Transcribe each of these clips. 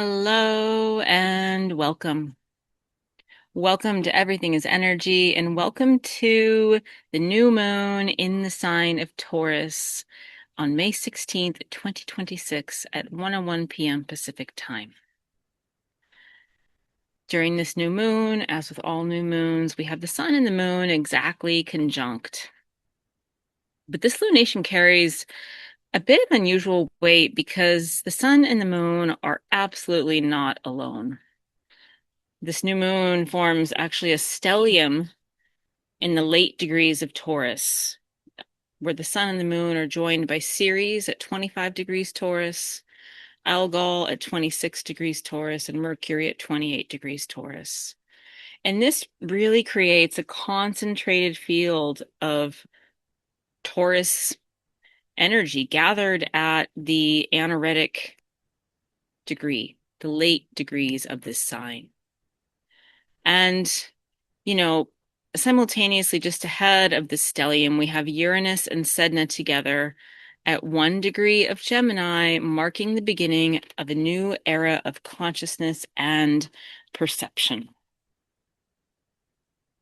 Hello and welcome. Welcome to Everything is Energy and welcome to the new moon in the sign of Taurus on May 16th, 2026 at 1:01 p.m. Pacific time. During this new moon, as with all new moons, we have the sun and the moon exactly conjunct. But this lunation carries a bit of unusual weight because the sun and the moon are absolutely not alone. This new moon forms actually a stellium in the late degrees of Taurus, where the sun and the moon are joined by Ceres at 25 degrees Taurus, Algol at 26 degrees Taurus, and Mercury at 28 degrees Taurus. And this really creates a concentrated field of Taurus energy gathered at the anaretic degree, the late degrees of this sign. And, you know, simultaneously just ahead of the stellium, we have Uranus and Sedna together at 1 degree of Gemini, marking the beginning of a new era of consciousness and perception.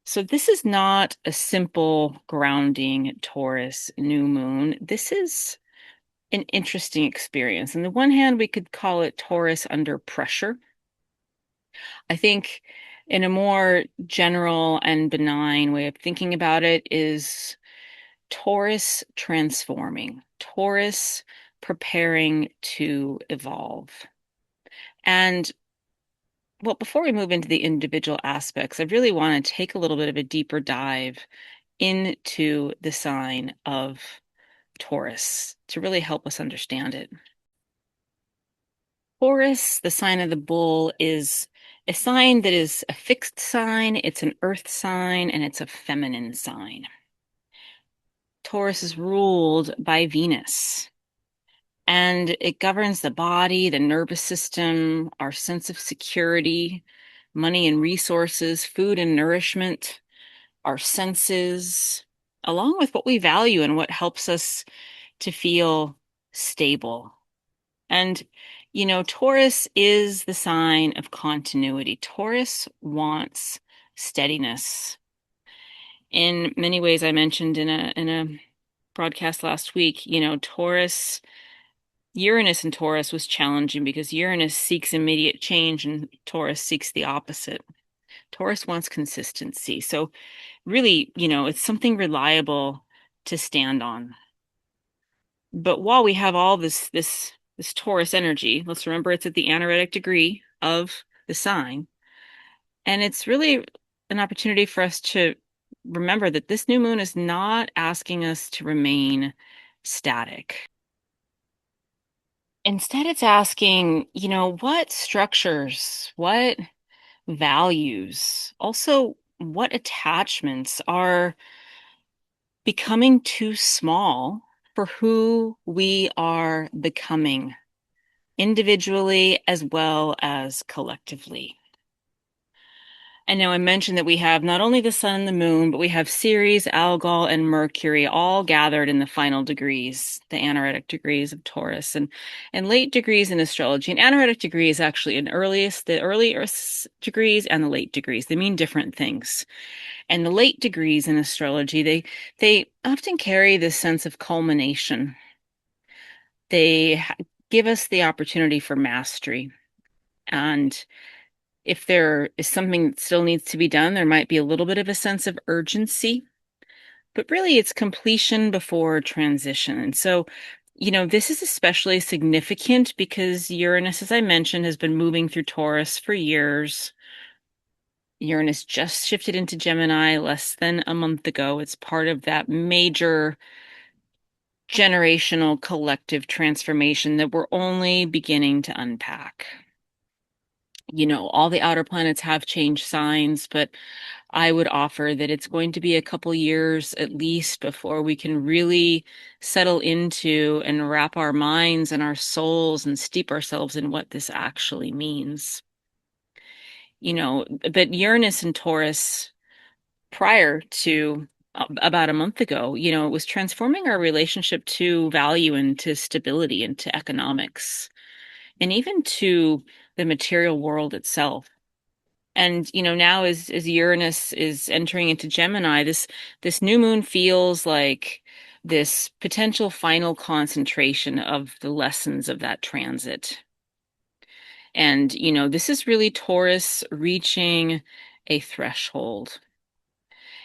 So this is not a simple grounding Taurus new moon. This is an interesting experience. On the one hand, we could call it Taurus under pressure. I think in a more general and benign way of thinking about it is Taurus transforming, Taurus preparing to evolve. And well, before we move into the individual aspects, I really want to take a little bit of a deeper dive into the sign of Taurus to really help us understand it. Taurus, the sign of the bull, is a sign that is a fixed sign, it's an earth sign, and it's a feminine sign. Taurus is ruled by Venus, and it governs the body, the nervous system, our sense of security, money and resources, food and nourishment, our senses, along with what we value and what helps us to feel stable. And, Taurus is the sign of continuity. Taurus wants steadiness. In many ways, I mentioned in a broadcast last week, Taurus, Uranus and Taurus was challenging because Uranus seeks immediate change and Taurus seeks the opposite. Taurus wants consistency. So really, it's something reliable to stand on. But while we have all this Taurus energy, let's remember it's at the anaretic degree of the sign. And it's really an opportunity for us to remember that this new moon is not asking us to remain static. Instead, it's asking, what structures, what values, also what attachments are becoming too small for who we are becoming individually as well as collectively. And now I mentioned that we have not only the sun and the moon, but we have Ceres, Algol, and Mercury all gathered in the final degrees, the anaretic degrees of Taurus, and late degrees in astrology. An anaretic degree is actually the early Earth degrees and the late degrees. They mean different things. And the late degrees in astrology, they often carry this sense of culmination. They give us the opportunity for mastery. And if there is something that still needs to be done, there might be a little bit of a sense of urgency, but really it's completion before transition. And so, this is especially significant because Uranus, as I mentioned, has been moving through Taurus for years. Uranus just shifted into Gemini less than a month ago. It's part of that major generational collective transformation that we're only beginning to unpack. All the outer planets have changed signs, but I would offer that it's going to be a couple years at least before we can really settle into and wrap our minds and our souls and steep ourselves in what this actually means. But Uranus and Taurus prior to about a month ago, it was transforming our relationship to value and to stability and to economics. and even to the material world itself. And now as Uranus is entering into Gemini, this new moon feels like this potential final concentration of the lessons of that transit. And this is really Taurus reaching a threshold.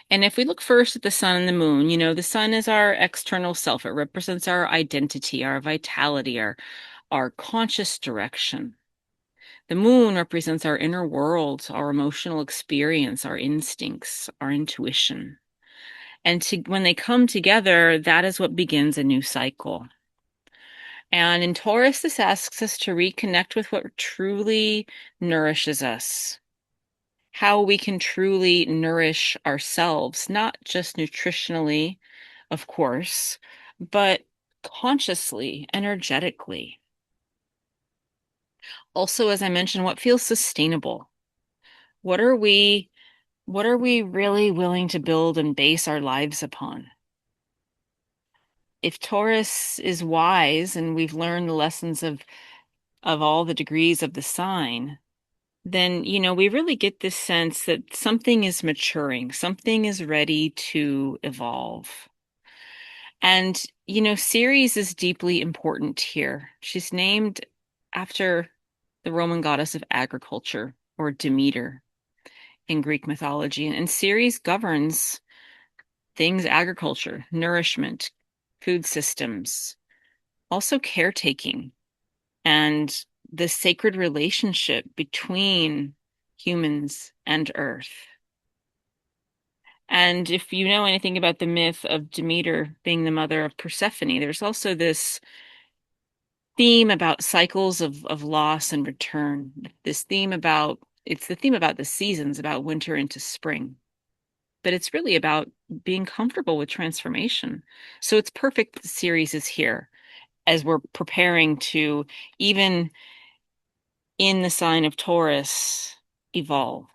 And if we look first at the sun and the moon, the sun is our external self. It represents our identity, our vitality, our conscious direction. The moon represents our inner world, our emotional experience, our instincts, our intuition. And when they come together, that is what begins a new cycle. And in Taurus, this asks us to reconnect with what truly nourishes us, how we can truly nourish ourselves, not just nutritionally, of course, but consciously, energetically. Also, as I mentioned, what feels sustainable? What are we what are we really willing to build and base our lives upon? If Taurus is wise and we've learned the lessons of all the degrees of the sign, then, we really get this sense that something is maturing, something is ready to evolve. And, Ceres is deeply important here. She's named after the Roman goddess of agriculture, or Demeter in Greek mythology. And Ceres governs things agriculture, nourishment, food systems, also caretaking, and the sacred relationship between humans and earth. And if you know anything about the myth of Demeter being the mother of Persephone, there's also this theme about cycles of loss and return. It's the theme about the seasons, about winter into spring. But it's really about being comfortable with transformation. So it's perfect that the Ceres is here as we're preparing to, even in the sign of Taurus, evolve.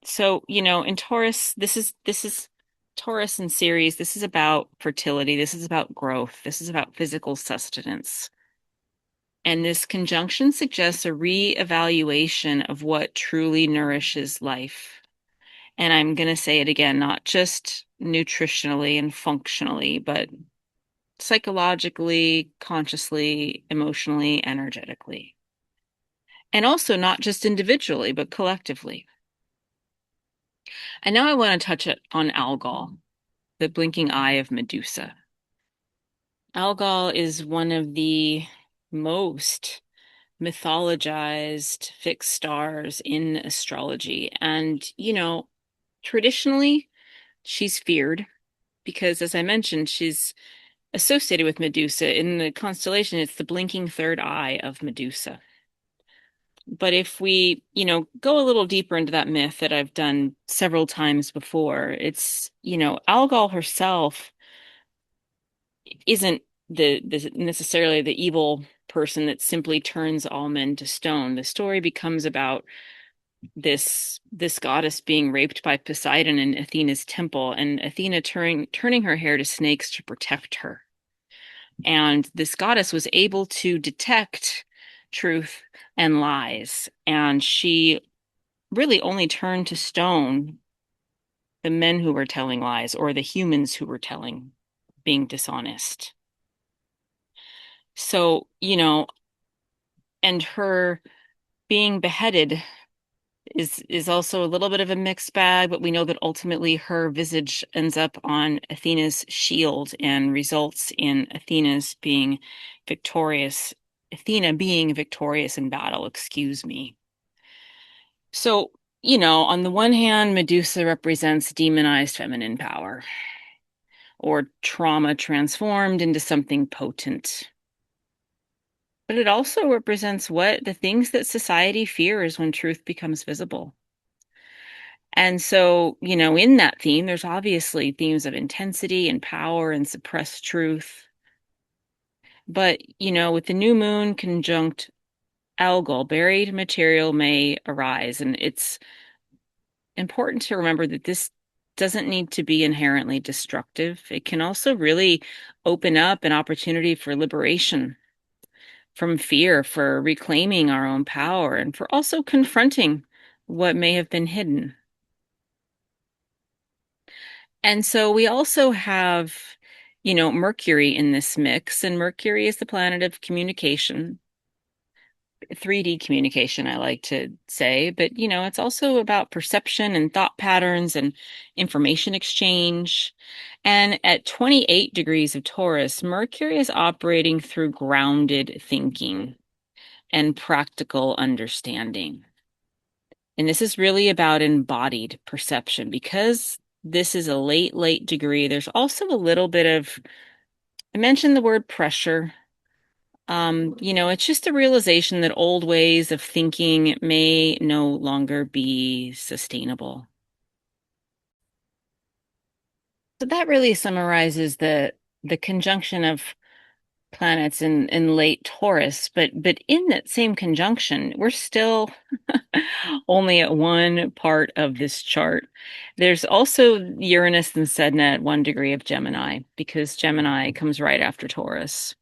So, in Taurus, this is Taurus and Ceres. This is about fertility. This is about growth. This is about physical sustenance. And this conjunction suggests a reevaluation of what truly nourishes life. And I'm going to say it again, not just nutritionally and functionally, but psychologically, consciously, emotionally, energetically. And also not just individually, but collectively. And now I want to touch it on Algol, the blinking eye of Medusa. Algol is one of the most mythologized fixed stars in astrology. And, traditionally, she's feared because, as I mentioned, she's associated with Medusa. In the constellation, it's the blinking third eye of Medusa. But if we, go a little deeper into that myth that I've done several times before, it's, Algol herself isn't the necessarily the evil person that simply turns all men to stone. The story becomes about this goddess being raped by Poseidon in Athena's temple, and Athena turning her hair to snakes to protect her. And this goddess was able to detect truth and lies, and she really only turned to stone the men who were telling lies or the humans who were being dishonest. So, and her being beheaded is also a little bit of a mixed bag, but we know that ultimately her visage ends up on Athena's shield and results in Athena being victorious in battle, excuse me. So, on the one hand, Medusa represents demonized feminine power or trauma transformed into something potent. But it also represents the things that society fears when truth becomes visible. And so, in that theme, there's obviously themes of intensity and power and suppressed truth. But, with the new moon conjunct Algol, buried material may arise. And it's important to remember that this doesn't need to be inherently destructive. It can also really open up an opportunity for liberation from fear, for reclaiming our own power, and for also confronting what may have been hidden. And so we also have, Mercury in this mix, and Mercury is the planet of communication, 3D communication, I like to say, but it's also about perception and thought patterns and information exchange. And at 28 degrees of Taurus, Mercury is operating through grounded thinking and practical understanding. And this is really about embodied perception because this is a late, late degree. There's also a little bit of, I mentioned the word pressure. It's just a realization that old ways of thinking may no longer be sustainable. So that really summarizes the conjunction of planets in late Taurus, but in that same conjunction, we're still only at one part of this chart. There's also Uranus and Sedna at 1 degree of Gemini, because Gemini comes right after Taurus.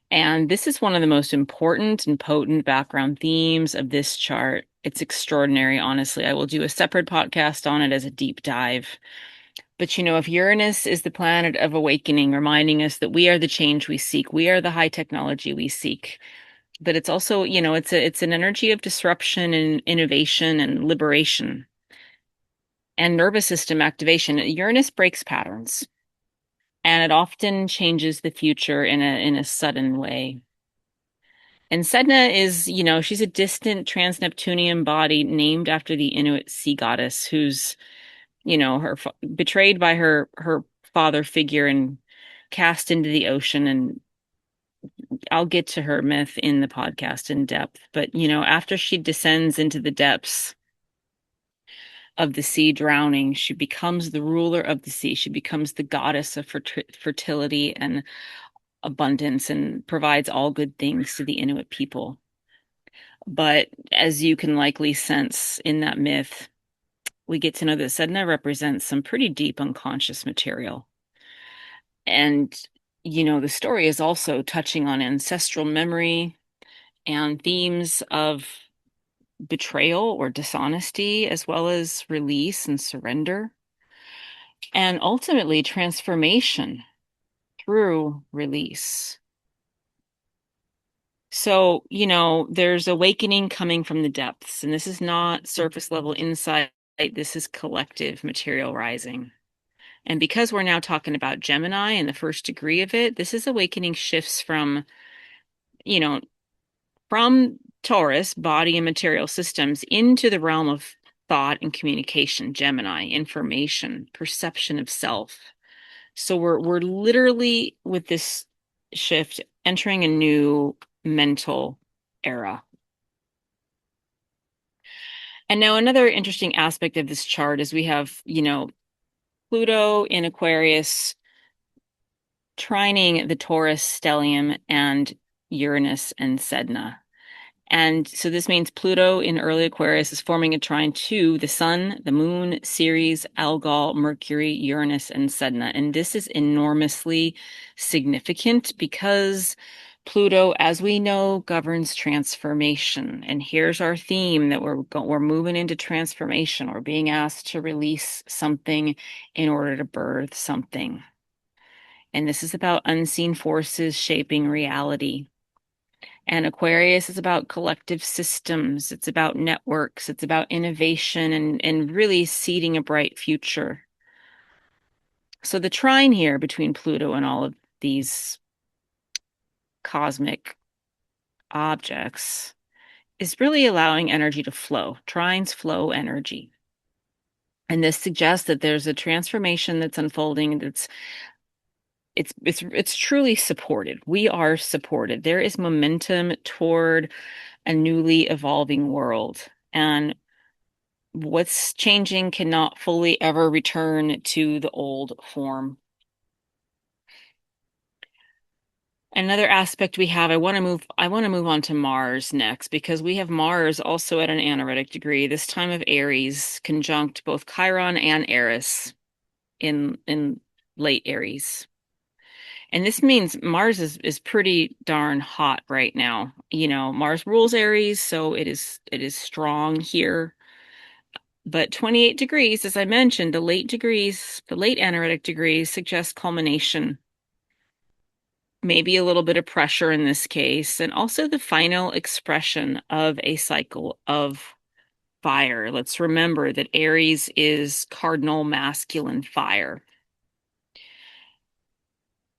And this is one of the most important and potent background themes of this chart. It's extraordinary, honestly. I will do a separate podcast on it as a deep dive. But if Uranus is the planet of awakening, reminding us that we are the change we seek, we are the high technology we seek. But it's also, it's an energy of disruption and innovation and liberation and nervous system activation. Uranus breaks patterns, and it often changes the future in a sudden way. And Sedna is, she's a distant trans-Neptunian body named after the Inuit sea goddess who's, betrayed by her father figure and cast into the ocean. And I'll get to her myth in the podcast in depth. But, after she descends into the depths of the sea, drowning, she becomes the ruler of the sea. She becomes the goddess of fertility and abundance and provides all good things to the Inuit people. But as you can likely sense in that myth, we get to know that Sedna represents some pretty deep unconscious material. And, the story is also touching on ancestral memory and themes of betrayal or dishonesty, as well as release and surrender, and ultimately transformation through release. So, there's awakening coming from the depths, and this is not surface level insight. This is collective material rising. And because we're now talking about Gemini and the 1st degree of it, this is awakening shifts you know, from Taurus, body and material systems, into the realm of thought and communication, Gemini, information, perception of self. So we're literally with this shift entering a new mental era. And now another interesting aspect of this chart is we have, Pluto in Aquarius trining the Taurus stellium and Uranus and Sedna. And so this means Pluto in early Aquarius is forming a trine to the Sun, the Moon, Ceres, Algol, Mercury, Uranus, and Sedna. And this is enormously significant because Pluto, as we know, governs transformation. And here's our theme that we're moving into transformation. We're being asked to release something in order to birth something. And this is about unseen forces shaping reality. And Aquarius is about collective systems. It's about networks. It's about innovation and really seeding a bright future. So the trine here between Pluto and all of these cosmic objects is really allowing energy to flow. Trines flow energy. And this suggests that there's a transformation that's unfolding it's truly supported. We are supported. There is momentum toward a newly evolving world. And what's changing cannot fully ever return to the old form. Another aspect we have, I want to move on to Mars next, because we have Mars also at an anaretic degree, this time of Aries, conjunct both Chiron and Eris in late Aries. And this means Mars is pretty darn hot right now. Mars rules Aries, so it is strong here. But 28 degrees, as I mentioned, the late anaretic degrees suggest culmination, maybe a little bit of pressure in this case, and also the final expression of a cycle of fire. Let's remember that Aries is cardinal masculine fire.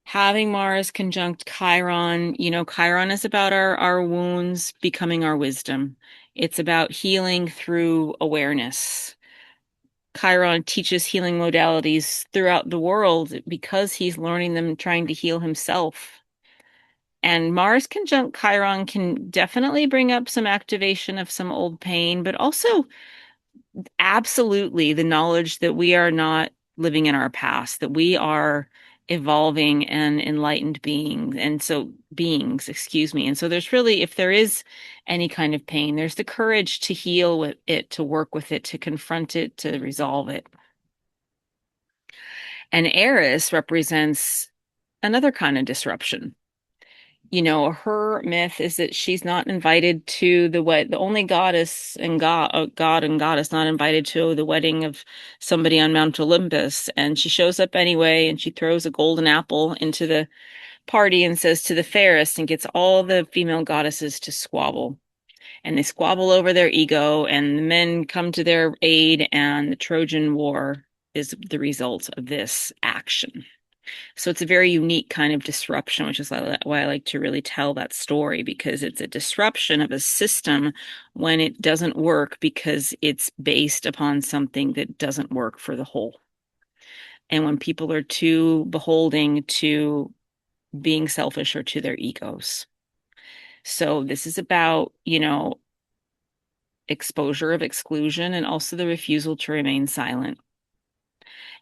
Having Mars conjunct Chiron, Chiron is about our wounds becoming our wisdom. It's about healing through awareness. Chiron teaches healing modalities throughout the world because he's learning them, trying to heal himself. And Mars conjunct Chiron can definitely bring up some activation of some old pain, but also absolutely the knowledge that we are not living in our past, that we are evolving and enlightened beings. And so beings, excuse me. And so there's really, if there is any kind of pain, there's the courage to heal with it, to work with it, to confront it, to resolve it. And Eris represents another kind of disruption. Her myth is that she's not invited to the only goddess and god and goddess not invited to the wedding of somebody on Mount Olympus. And she shows up anyway, and she throws a golden apple into the party and says to the fairest, and gets all the female goddesses to squabble. And they squabble over their ego, and the men come to their aid, and the Trojan War is the result of this action. So it's a very unique kind of disruption, which is why I like to really tell that story, because it's a disruption of a system when it doesn't work because it's based upon something that doesn't work for the whole. And when people are too beholding to being selfish or to their egos. So this is about, exposure of exclusion and also the refusal to remain silent.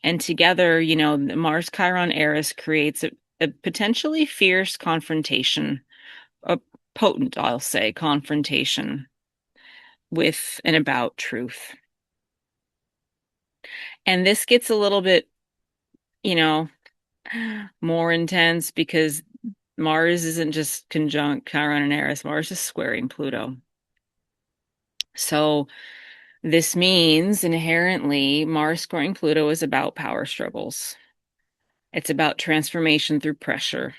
And together, the Mars Chiron Eris creates a potentially fierce confrontation, a potent, I'll say, confrontation with and about truth. And this gets a little bit, you know, more intense because Mars isn't just conjunct Chiron and Eris, Mars is squaring Pluto. So this means inherently Mars squaring Pluto is about power struggles. It's about transformation through pressure.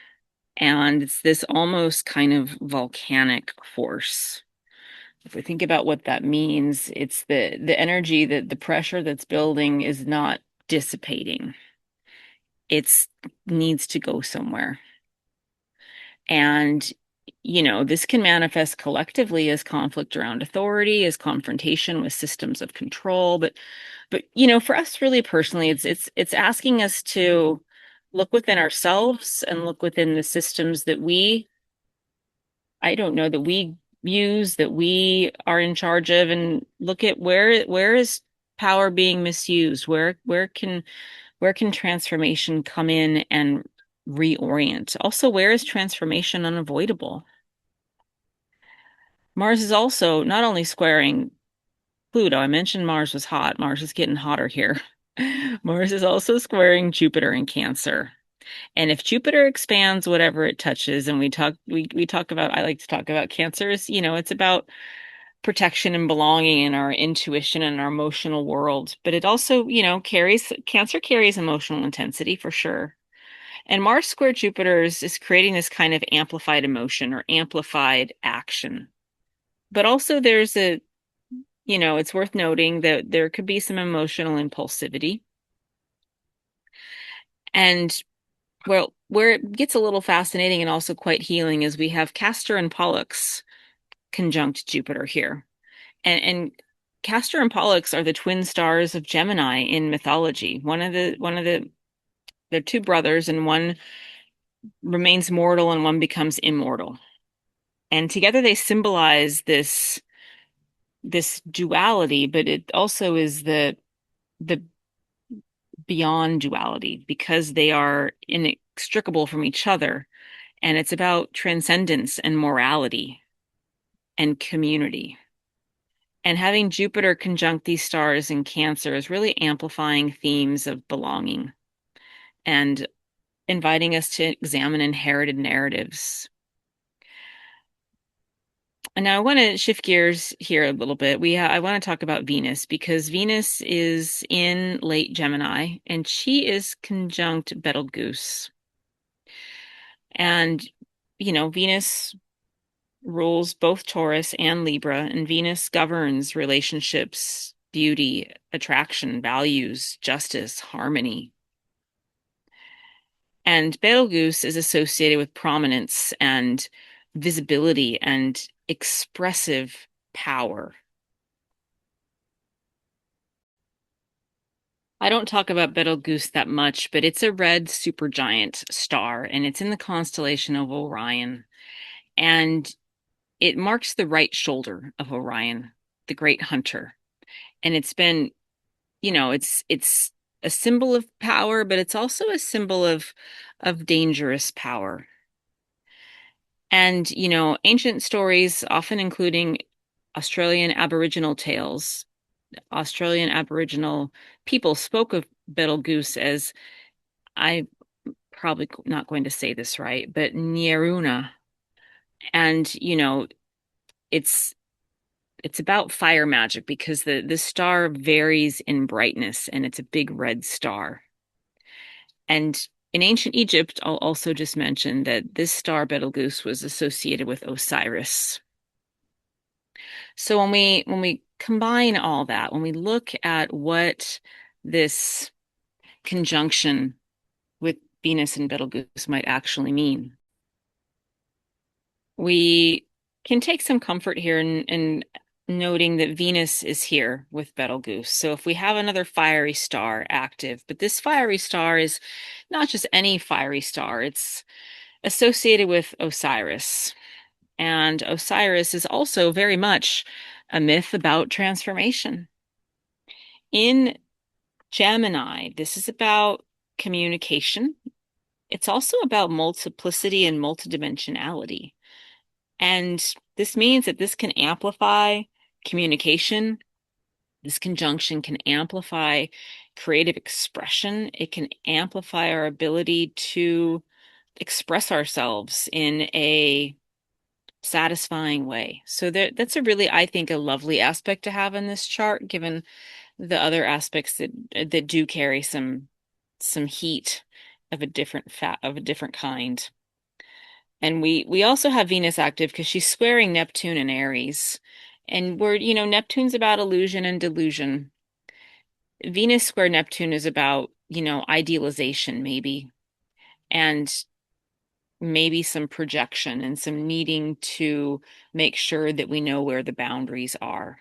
And it's this almost kind of volcanic force. If we think about what that means, it's the energy, that the pressure that's building is not dissipating. It's needs to go somewhere. And this can manifest collectively as conflict around authority, as confrontation with systems of control, but for us really personally, it's asking us to look within ourselves and look within the systems that I don't know, that we use, that we are in charge of, and look at where is power being misused? Where can transformation come in and reorient? Also, where is transformation unavoidable? Mars is also not only squaring Pluto. I mentioned Mars was hot. Mars is getting hotter here. Mars is also squaring Jupiter in Cancer. And if Jupiter expands whatever it touches, and we talk about, I like to talk about Cancers, it's about protection and belonging in our intuition and our emotional world. But it also, Cancer carries emotional intensity for sure. And Mars square Jupiter is creating this kind of amplified emotion or amplified action. But also it's worth noting that there could be some emotional impulsivity. And well, where it gets a little fascinating and also quite healing is we have Castor and Pollux conjunct Jupiter here. And Castor and Pollux are the twin stars of Gemini in mythology. They're two brothers, and one remains mortal and one becomes immortal. And together they symbolize this duality, but it also is the beyond duality because they are inextricable from each other. And it's about transcendence and morality and community. And having Jupiter conjunct these stars in Cancer is really amplifying themes of belonging and inviting us to examine inherited narratives. And now I want to shift gears here a little bit. I want to talk about Venus because Venus is in late Gemini and she is conjunct Betelgeuse. And, Venus rules both Taurus and Libra, and Venus governs relationships, beauty, attraction, values, justice, harmony. And Betelgeuse is associated with prominence and visibility and expressive power. I don't talk about Betelgeuse that much, but it's a red supergiant star, and it's in the constellation of Orion. And it marks the right shoulder of Orion, the great hunter. And it's been, it's a symbol of power, but it's also a symbol of dangerous power. And, ancient stories, often including Australian Aboriginal tales, Australian Aboriginal people spoke of Betelgeuse as, I probably not going to say this right, but Nyeruna. And, it's it's about fire magic because the star varies in brightness and it's a big red star. And in ancient Egypt, I'll also just mention that this star Betelgeuse was associated with Osiris. So when we combine all that, when we look at what this conjunction with Venus and Betelgeuse might actually mean, we can take some comfort here in noting that Venus is here with Betelgeuse. So if we have another fiery star active, but this fiery star is not just any fiery star, it's associated with Osiris. And Osiris is also very much a myth about transformation. In Gemini, this is about communication. It's also about multiplicity and multidimensionality. And this means that this can amplify communication. This conjunction can amplify creative expression. It can amplify our ability to express ourselves in a satisfying way. So that's a really, I think, a lovely aspect to have in this chart, given the other aspects that do carry some heat of a different kind. And we also have Venus active because she's squaring Neptune and Aries. And Neptune's about illusion and delusion. Venus square Neptune is about, idealization maybe, and maybe some projection and some needing to make sure that we know where the boundaries are.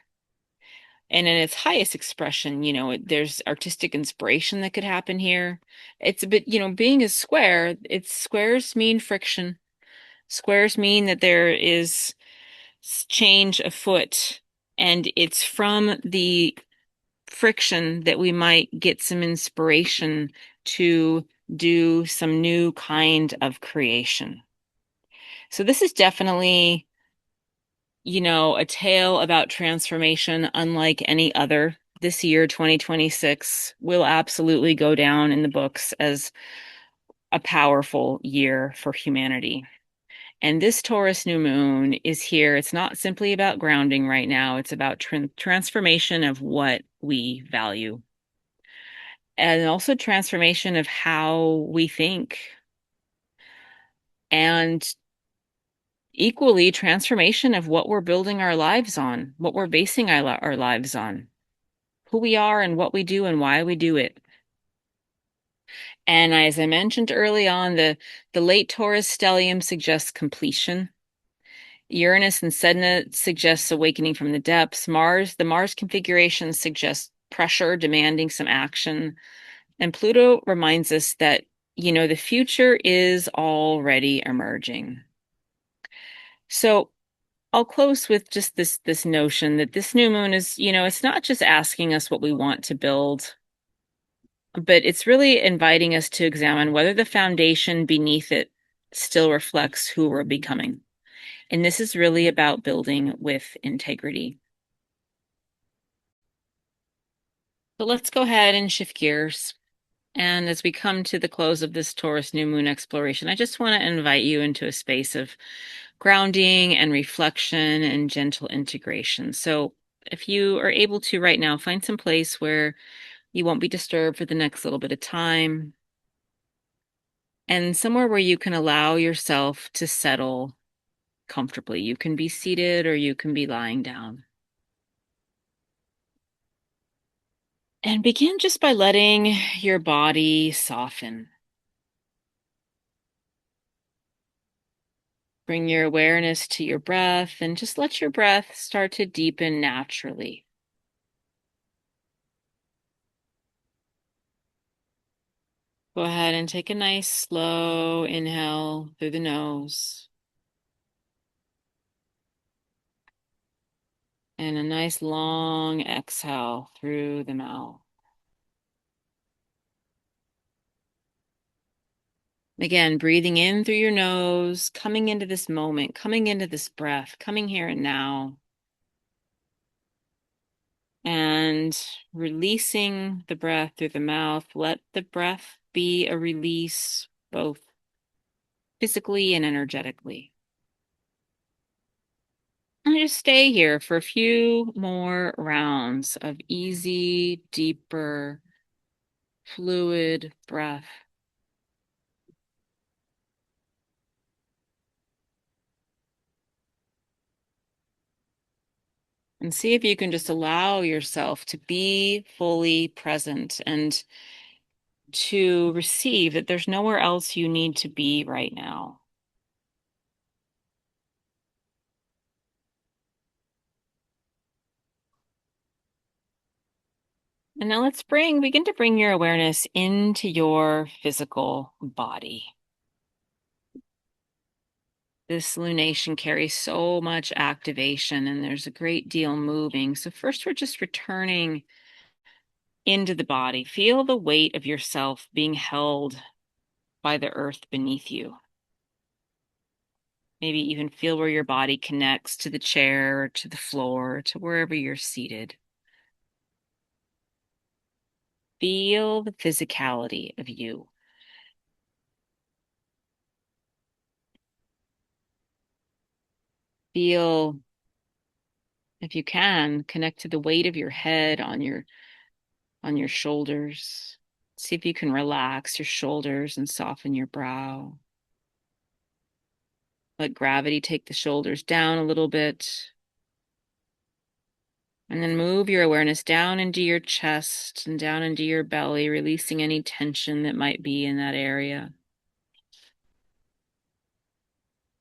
And in its highest expression, there's artistic inspiration that could happen here. It's a bit, being a square, its squares mean friction. Squares mean that there is change afoot, and it's from the friction that we might get some inspiration to do some new kind of creation. So this is definitely, a tale about transformation unlike any other. This year, 2026, will absolutely go down in the books as a powerful year for humanity. And this Taurus new moon is here. It's not simply about grounding right now. It's about transformation of what we value. And also transformation of how we think. And equally, transformation of what we're building our lives on, what we're basing our lives on, who we are and what we do and why we do it. And as I mentioned early on, the late Taurus stellium suggests completion. Uranus and Sedna suggests awakening from the depths. The Mars configuration suggests pressure, demanding some action. And Pluto reminds us that, the future is already emerging. So I'll close with just this notion that this new moon is, it's not just asking us what we want to build, but it's really inviting us to examine whether the foundation beneath it still reflects who we're becoming. And this is really about building with integrity. So let's go ahead and shift gears And as we come to the close of this Taurus new moon exploration, I just want to invite you into a space of grounding and reflection and gentle integration. So if you are able to right now, find some place where you won't be disturbed for the next little bit of time, and somewhere where you can allow yourself to settle comfortably. You can be seated or you can be lying down. And begin just by letting your body soften. Bring your awareness to your breath and just let your breath start to deepen naturally. Go ahead and take a nice slow inhale through the nose and a nice long exhale through the mouth. Again, breathing in through your nose, coming into this moment, coming into this breath, coming here and now, and releasing the breath through the mouth. Let the breath be a release, both physically and energetically. And just stay here for a few more rounds of easy, deeper, fluid breath. And see if you can just allow yourself to be fully present and to receive that there's nowhere else you need to be right now. And now begin to bring your awareness into your physical body. This lunation carries so much activation and there's a great deal moving. So first we're just returning into the body. Feel the weight of yourself being held by the earth beneath you. Maybe even feel where your body connects to the chair, or to the floor, to wherever you're seated. Feel the physicality of you. Feel, if you can, connect to the weight of your head on your shoulders. See if you can relax your shoulders and soften your brow. Let gravity take the shoulders down a little bit. And then move your awareness down into your chest and down into your belly, releasing any tension that might be in that area.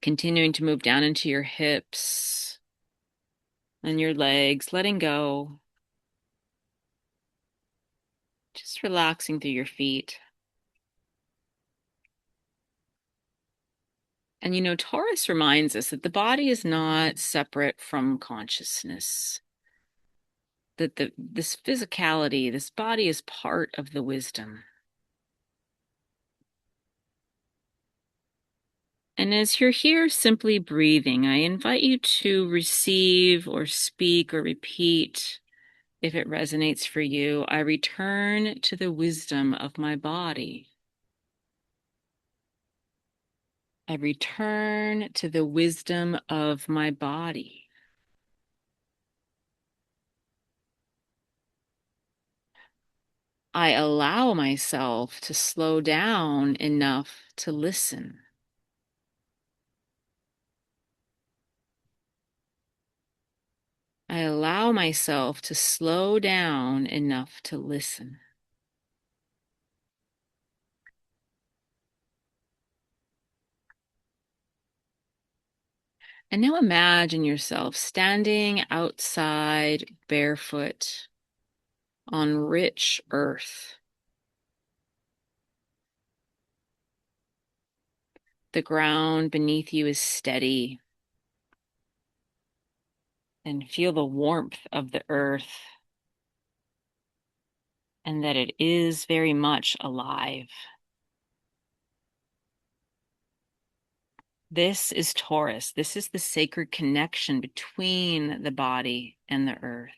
Continuing to move down into your hips and your legs, letting go. Just relaxing through your feet. And Taurus reminds us that the body is not separate from consciousness. That this physicality, this body is part of the wisdom. And as you're here simply breathing, I invite you to receive or speak or repeat, if it resonates for you, I return to the wisdom of my body. I return to the wisdom of my body. I allow myself to slow down enough to listen. I allow myself to slow down enough to listen. And now imagine yourself standing outside barefoot on rich earth. The ground beneath you is steady, and feel the warmth of the earth and that it is very much alive. This is Taurus. This is the sacred connection between the body and the earth.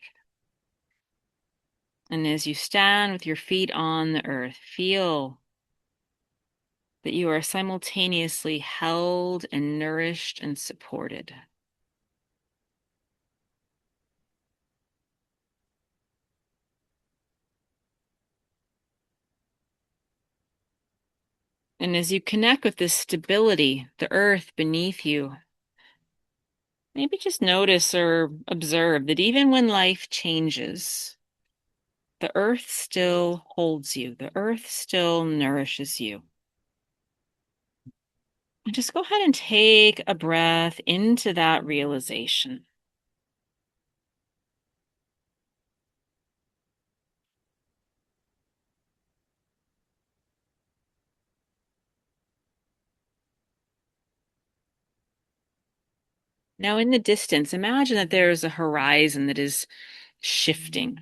And as you stand with your feet on the earth, feel that you are simultaneously held and nourished and supported. And as you connect with this stability, the earth beneath you, maybe just notice or observe that even when life changes, the earth still holds you, the earth still nourishes you. And just go ahead and take a breath into that realization. Now, in the distance, imagine that there is a horizon that is shifting.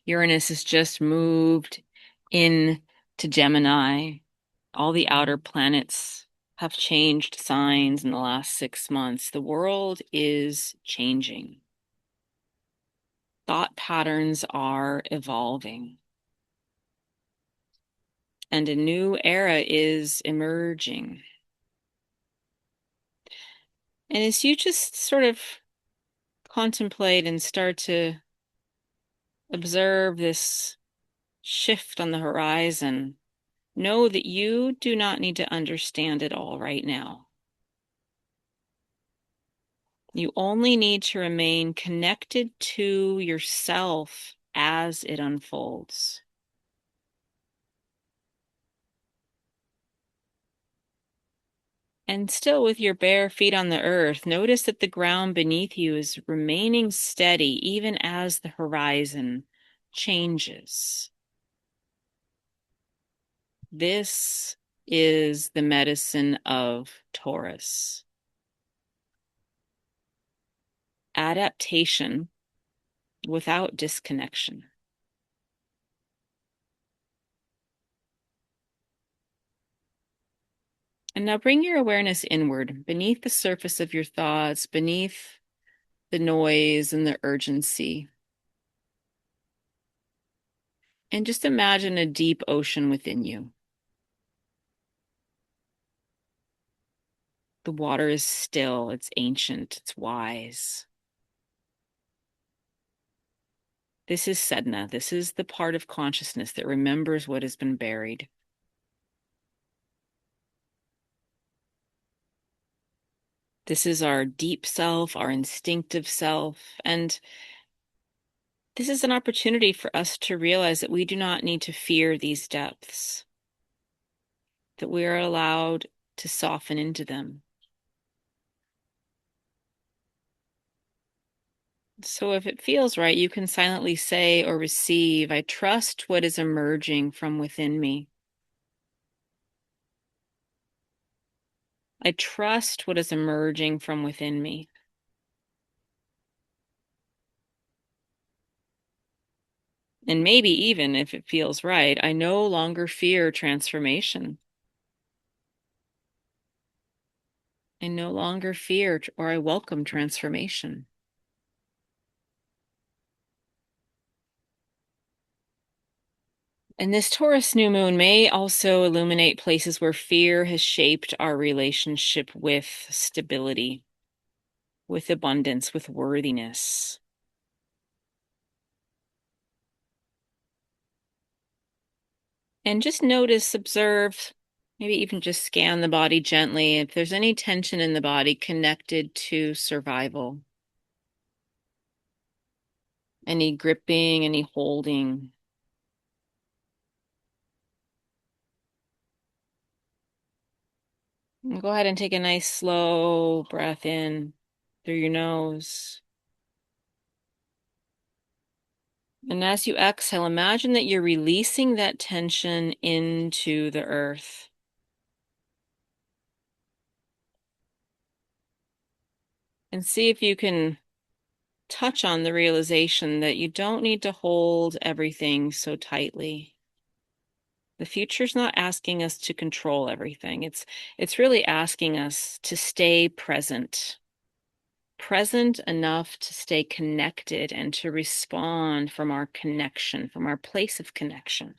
Uranus has just moved in to Gemini. All the outer planets have changed signs in the last 6 months. The world is changing. Thought patterns are evolving. And a new era is emerging. And as you just sort of contemplate and start to observe this shift on the horizon, know that you do not need to understand it all right now. You only need to remain connected to yourself as it unfolds. And still, with your bare feet on the earth, notice that the ground beneath you is remaining steady even as the horizon changes. This is the medicine of Taurus. Adaptation without disconnection. And now bring your awareness inward, beneath the surface of your thoughts, beneath the noise and the urgency. And just imagine a deep ocean within you. The water is still, it's ancient, it's wise. This is Sedna. This is the part of consciousness that remembers what has been buried. This is our deep self, our instinctive self. And this is an opportunity for us to realize that we do not need to fear these depths, that we are allowed to soften into them. So if it feels right, you can silently say or receive, I trust what is emerging from within me. I trust what is emerging from within me. And maybe even if it feels right, I no longer fear transformation. I no longer fear or I welcome transformation. And this Taurus new moon may also illuminate places where fear has shaped our relationship with stability, with abundance, with worthiness. And just notice, observe, maybe even just scan the body gently. If there's any tension in the body connected to survival, any gripping, any holding. And go ahead and take a nice slow breath in through your nose. And as you exhale, imagine that you're releasing that tension into the earth. And see if you can touch on the realization that you don't need to hold everything so tightly. The future's not asking us to control everything. It's really asking us to stay present present enough to stay connected and to respond from our connection, from our place of connection.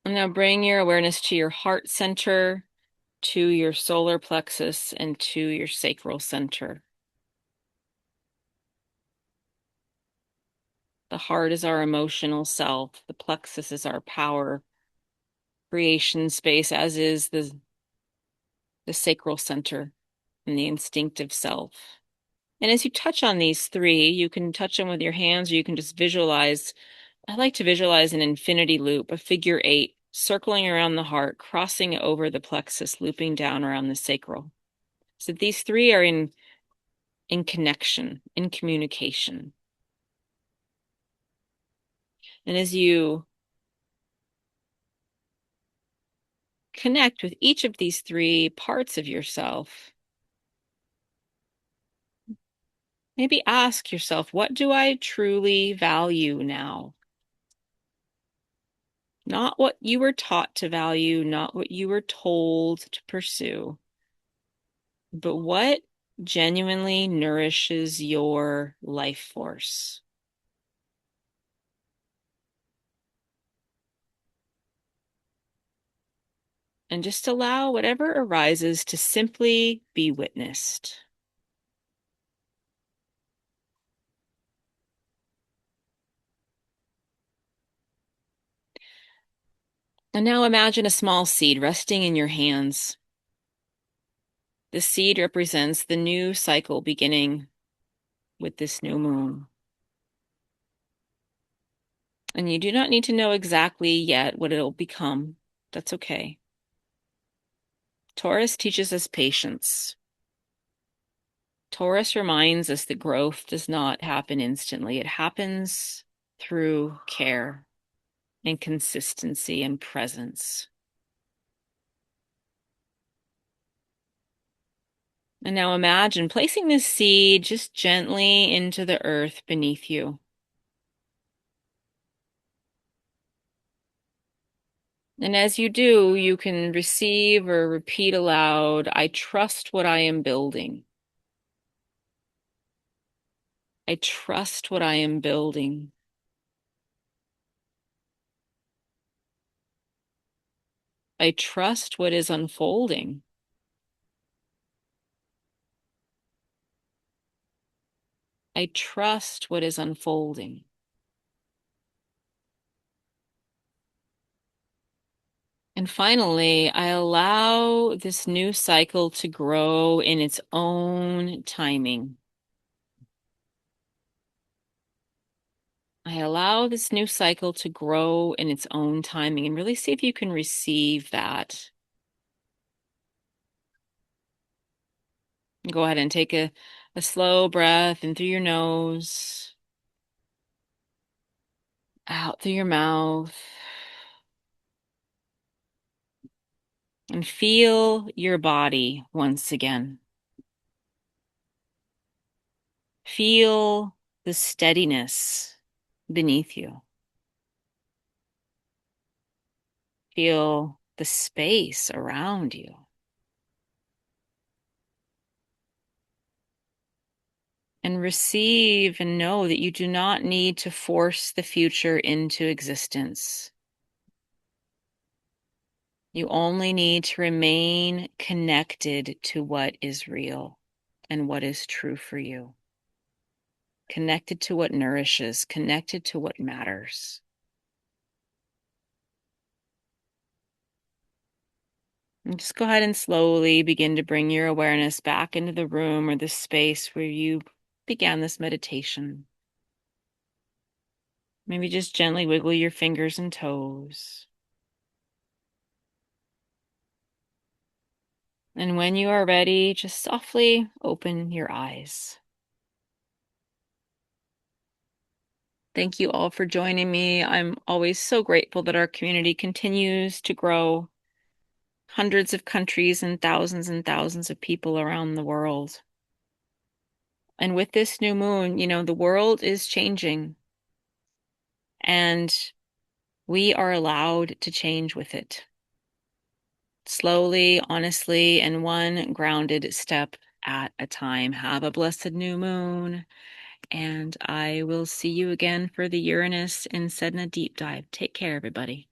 And now bring your awareness to your heart center, to your solar plexus, and to your sacral center. The heart is our emotional self. The plexus is our power creation space, as is the sacral center and the instinctive self. And as you touch on these three, you can touch them with your hands, or you can just visualize. I like to visualize an infinity loop, a figure eight, circling around the heart, crossing over the plexus, looping down around the sacral. So these three are in connection, in communication. And as you connect with each of these three parts of yourself, maybe ask yourself, what do I truly value now? Not what you were taught to value, not what you were told to pursue, but what genuinely nourishes your life force. And just allow whatever arises to simply be witnessed. And now imagine a small seed resting in your hands. The seed represents the new cycle beginning with this new moon. And you do not need to know exactly yet what it'll become. That's okay. Taurus teaches us patience. Taurus reminds us that growth does not happen instantly. It happens through care and consistency and presence. And now imagine placing this seed just gently into the earth beneath you. And as you do, you can receive or repeat aloud, I trust what I am building. I trust what I am building. I trust what is unfolding. I trust what is unfolding. And finally, I allow this new cycle to grow in its own timing. I allow this new cycle to grow in its own timing, and really see if you can receive that. Go ahead and take a slow breath in through your nose, out through your mouth, and feel your body once again. Feel the steadiness beneath you. Feel the space around you. And receive and know that you do not need to force the future into existence. You only need to remain connected to what is real and what is true for you. Connected to what nourishes, connected to what matters. And just go ahead and slowly begin to bring your awareness back into the room or the space where you began this meditation. Maybe just gently wiggle your fingers and toes. And when you are ready, just softly open your eyes. Thank you all for joining me. I'm always so grateful that our community continues to grow. Hundreds of countries and thousands of people around the world. And with this new moon, the world is changing. And We are allowed to change with it. Slowly, honestly, and one grounded step at a time. Have a blessed new moon, and I will see you again for the Uranus and Sedna deep dive. Take care, everybody.